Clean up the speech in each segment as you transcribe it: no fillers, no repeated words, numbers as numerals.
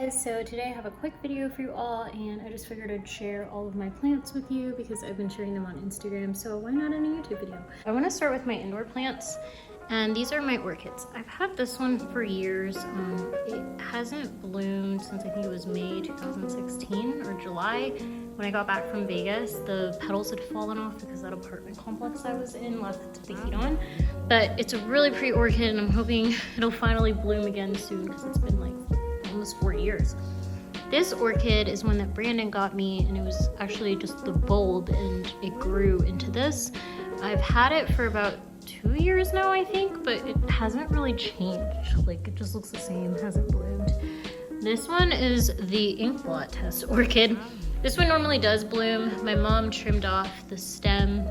guys, so today I have a quick video for you all, and I just figured I'd share all of my plants with you because I've been sharing them on Instagram, so why not in a YouTube video? I want to start with my indoor plants, and these are my orchids. I've had this one for years. It hasn't bloomed since I think it was May 2016 or July. When I got back from Vegas, the petals had fallen off because that apartment complex I was in left the heat on. But it's a really pretty orchid, and I'm hoping it'll finally bloom again soon because it's been like almost 4 years. This orchid is one that Brandon got me, and it was actually just the bulb, and it grew into this. I've had it for about 2 years now, I think, but it hasn't really changed. Like, it just looks the same, hasn't bloomed. This one is the ink blot test orchid. This one normally does bloom. My mom trimmed off the stem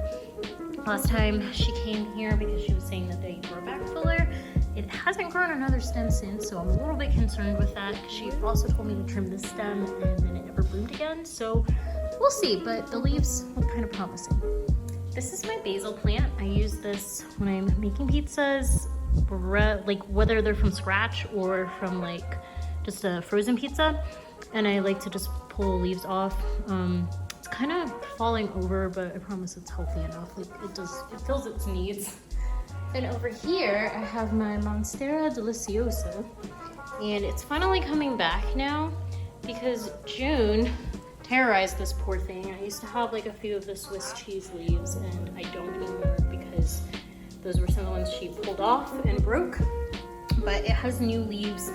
last time she came here because she was saying that they grow back fuller. It hasn't grown another stem since, so I'm a little bit concerned with that. She also told me to trim the stem, and then it never bloomed again, so we'll see, but the leaves look kind of promising. This is my basil plant. I use this when I'm making pizzas, like whether they're from scratch or from like just a frozen pizza, and I like to just pull the leaves off. It's kind of falling over, but I promise it's healthy enough. Like it fills its needs. And over here, I have my Monstera Deliciosa, and it's finally coming back now because June terrorized this poor thing. I used to have like a few of the Swiss cheese leaves, and I don't anymore because those were some of the ones she pulled off and broke. But it has new leaves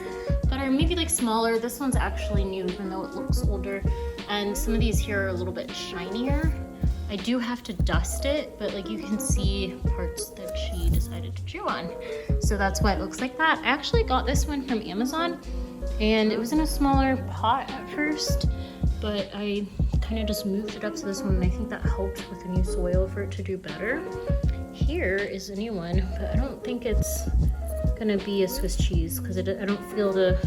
that are maybe like smaller. This one's actually new, even though it looks older. And some of these here are a little bit shinier. I do have to dust it, but like you can see parts that she decided to chew on. So that's why it looks like that. I actually got this one from Amazon, and it was in a smaller pot at first, but I kind of just moved it up to this one, and I think that helped with the new soil for it to do better. Here is a new one, but I don't think it's gonna be a Swiss cheese because I don't feel the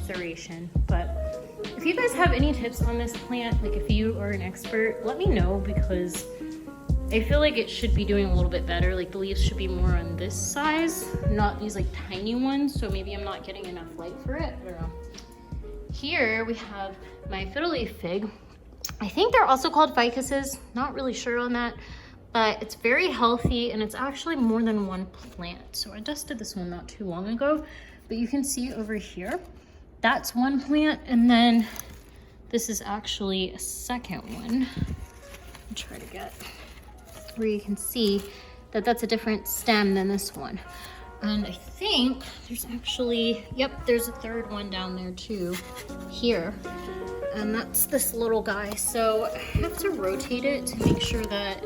serration. But if you guys have any tips on this plant, like if you are an expert, let me know, because I feel like it should be doing a little bit better. Like the leaves should be more on this size, not these like tiny ones, so maybe I'm not getting enough light for it. I don't know. Here we have my Fiddle Leaf Fig. I think they're also called Ficuses, not really sure on that, but it's very healthy, and it's actually more than one plant. So I dusted this one not too long ago, but you can see over here, that's one plant, and then this is actually a second one. I'll try to get where you can see that that's a different stem than this one. And I think there's actually, yep, there's a third one down there too, here. And that's this little guy. So I have to rotate it to make sure that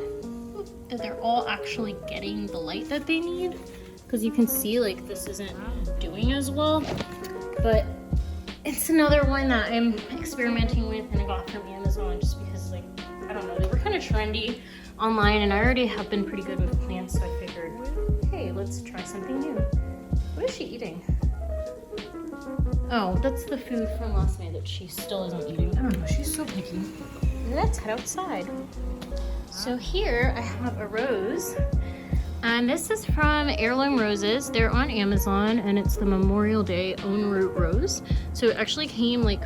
they're all actually getting the light that they need. Because you can see like this isn't doing as well. But it's another one that I'm experimenting with, and I got from Amazon just because, like, I don't know, they were kind of trendy online, and I already have been pretty good with plants, so I figured, hey, let's try something new. What is she eating? Oh, that's the food from last night that she still isn't eating. I don't know, she's so picky. Let's head outside. So here I have a rose. And this is from Heirloom Roses. They're on Amazon, and it's the Memorial Day own root rose. So it actually came like,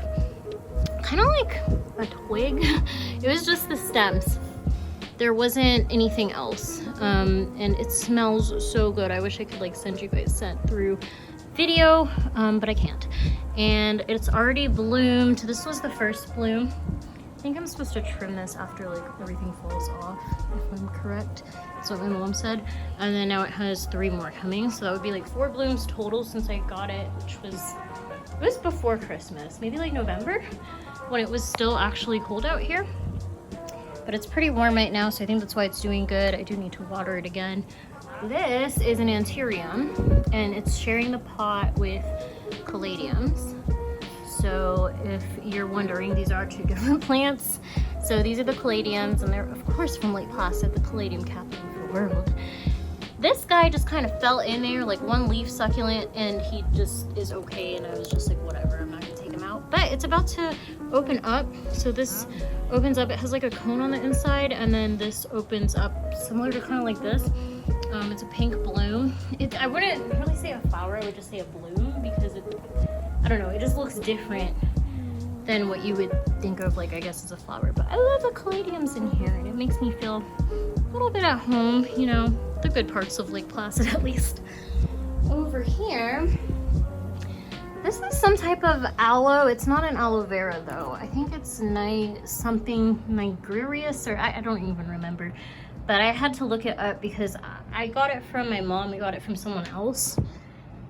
kind of like a twig. It was just the stems. There wasn't anything else. And it smells so good. I wish I could like send you guys scent through video, but I can't. And it's already bloomed. This was the first bloom. I think I'm supposed to trim this after like everything falls off, if I'm correct. That's what my mom said. And then now it has 3 more coming, so that would be like 4 blooms total since I got it, which was before Christmas, maybe like November, when it was still actually cold out here. But it's pretty warm right now, so I think that's why it's doing good. I do need to water it again. This is an Anthurium, and it's sharing the pot with Caladiums. So if you're wondering, these are 2 different plants. So these are the Caladiums, and they're of course from Lake Placid, the Caladium capital of the world. This guy just kind of fell in there, like one leaf succulent, and he just is okay, and I was just like, whatever, I'm not gonna take him out. But it's about to open up. So this opens up, it has like a cone on the inside, and then this opens up similar to kind of like this. It's a pink bloom. I wouldn't really say a flower, I would just say a bloom, because I don't know, it just looks different than what you would think of, like, I guess as a flower. But I love the caladiums in here, and it makes me feel a little bit at home, you know, the good parts of Lake Placid at least. Over here, this is some type of aloe. It's not an aloe vera though. I think it's something nigerius, or I don't even remember. But I had to look it up because I got it from my mom. We got it from someone else.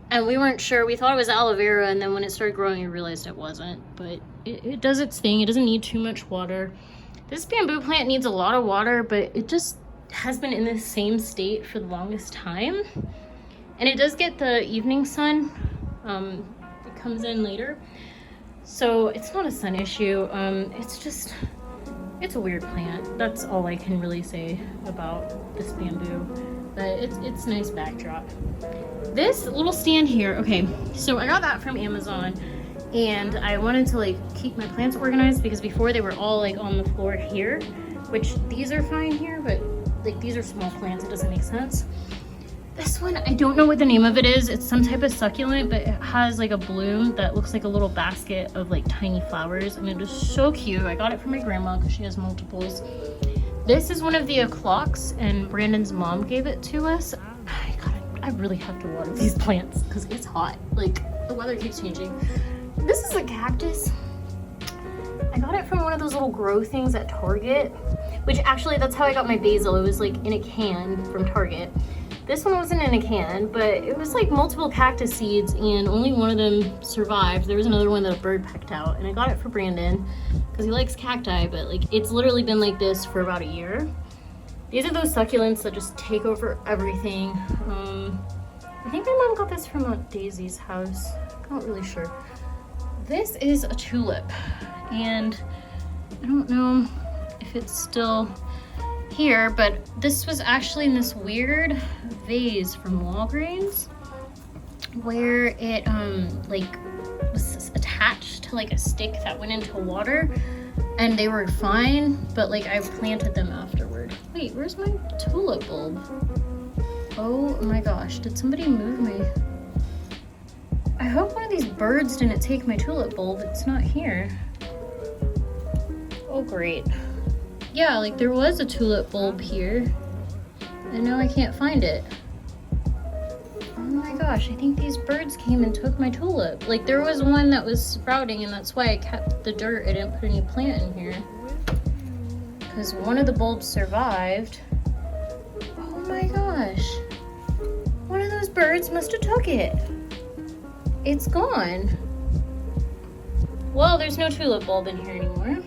And we weren't sure. We thought it was aloe vera, and then when it started growing, we realized it wasn't. But it does its thing. It doesn't need too much water. This bamboo plant needs a lot of water, but it just has been in the same state for the longest time. And it does get the evening sun. It comes in later. So it's not a sun issue. It's a weird plant. That's all I can really say about this bamboo. But it's a nice backdrop. This little stand here, okay, so I got that from Amazon, and I wanted to like keep my plants organized because before they were all like on the floor here, which these are fine here, but like these are small plants, it doesn't make sense. This one, I don't know what the name of it is. It's some type of succulent, but it has like a bloom that looks like a little basket of like tiny flowers, and it is so cute. I got it from my grandma because she has multiples. This is one of the clocks, and Brandon's mom gave it to us. I really have to water these plants because it's hot. Like, the weather keeps changing. This is a cactus. I got it from one of those little grow things at Target, which actually that's how I got my basil. It was like in a can from Target. This one wasn't in a can, but it was like multiple cactus seeds, and only one of them survived. There was another one that a bird pecked out, and I got it for Brandon because he likes cacti, but like it's literally been like this for about a year. These are those succulents that just take over everything. I think my mom got this from Aunt Daisy's house. I'm not really sure. This is a tulip, and I don't know if it's still here, but this was actually in this weird vase from Walgreens where it like was attached to like a stick that went into water, and they were fine, but like I planted them afterward. Wait, where's my tulip bulb? Oh my gosh, did somebody move my... I hope one of these birds didn't take my tulip bulb. It's not here. Oh great. Yeah, like there was a tulip bulb here, and now I can't find it. Oh my gosh, I think these birds came and took my tulip. Like there was one that was sprouting, and that's why I kept the dirt. I didn't put any plant in here because one of the bulbs survived. Oh my gosh, one of those birds must have took it. It's gone. Well, there's no tulip bulb in here anymore.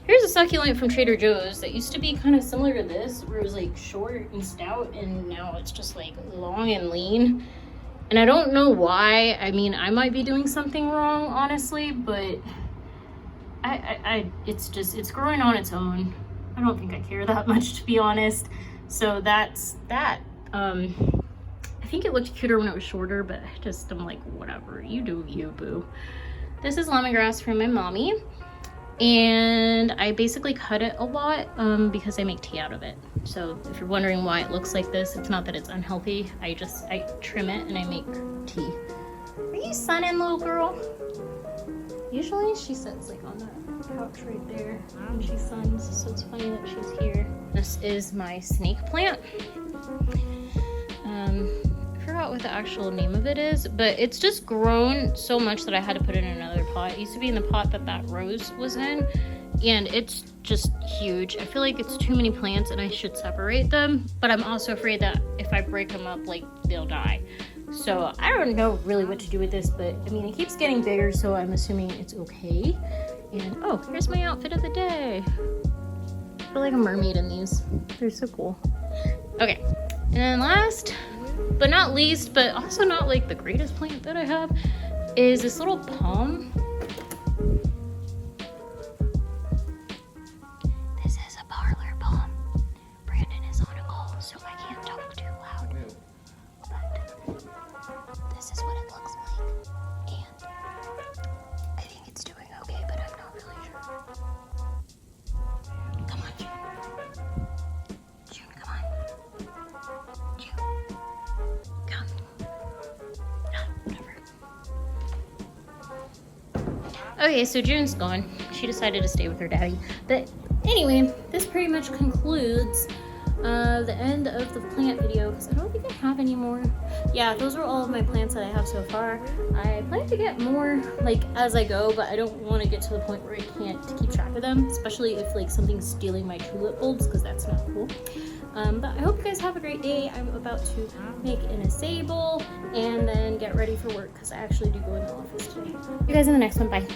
Here's a succulent from Trader Joe's that used to be kind of similar to this, where it was like short and stout, and now it's just like long and lean. And I don't know why. I mean, I might be doing something wrong, honestly, but it's growing on its own. I don't think I care that much, to be honest. So that's that. I think it looked cuter when it was shorter, but I'm like, whatever, you do you, boo. This is lemongrass from my mommy. And I basically cut it a lot because I make tea out of it. So if you're wondering why it looks like this, it's not that it's unhealthy. I trim it and I make tea. Are you sunning, little girl? Usually she sits like on that couch right there when she suns, so it's funny that she's here. This is my snake plant. I forgot what the actual name of it is, but it's just grown so much that I had to put it in another pot. It used to be in the pot that rose was in, and it's just huge. I feel like it's too many plants and I should separate them, but I'm also afraid that if I break them up, like, they'll die. So I don't know really what to do with this, but I mean, it keeps getting bigger, so I'm assuming it's okay. And oh, here's my outfit of the day. I feel like a mermaid in these. They're so cool. Okay, and then last but not least, but also not like the greatest plant that I have, is this little palm. This is a Parlor Palm. Brandon is on a call, so I can't talk too loud. But this is what it looks like, and I think it's doing okay, but I'm not really sure. Come on, June. June, come on. June. Come. Whatever. Okay, so June's gone. She decided to stay with her daddy. But anyway, this pretty much concludes the end of the plant video because I don't think I have any more. Yeah, those are all of my plants that I have so far. I plan to get more like as I go, but I don't want to get to the point where I can't keep track of them, especially if like something's stealing my tulip bulbs, because that's not cool. But I hope you guys have a great day. I'm about to make an acai bowl and then get ready for work because I actually do go in the office today. See you guys in the next one. Bye.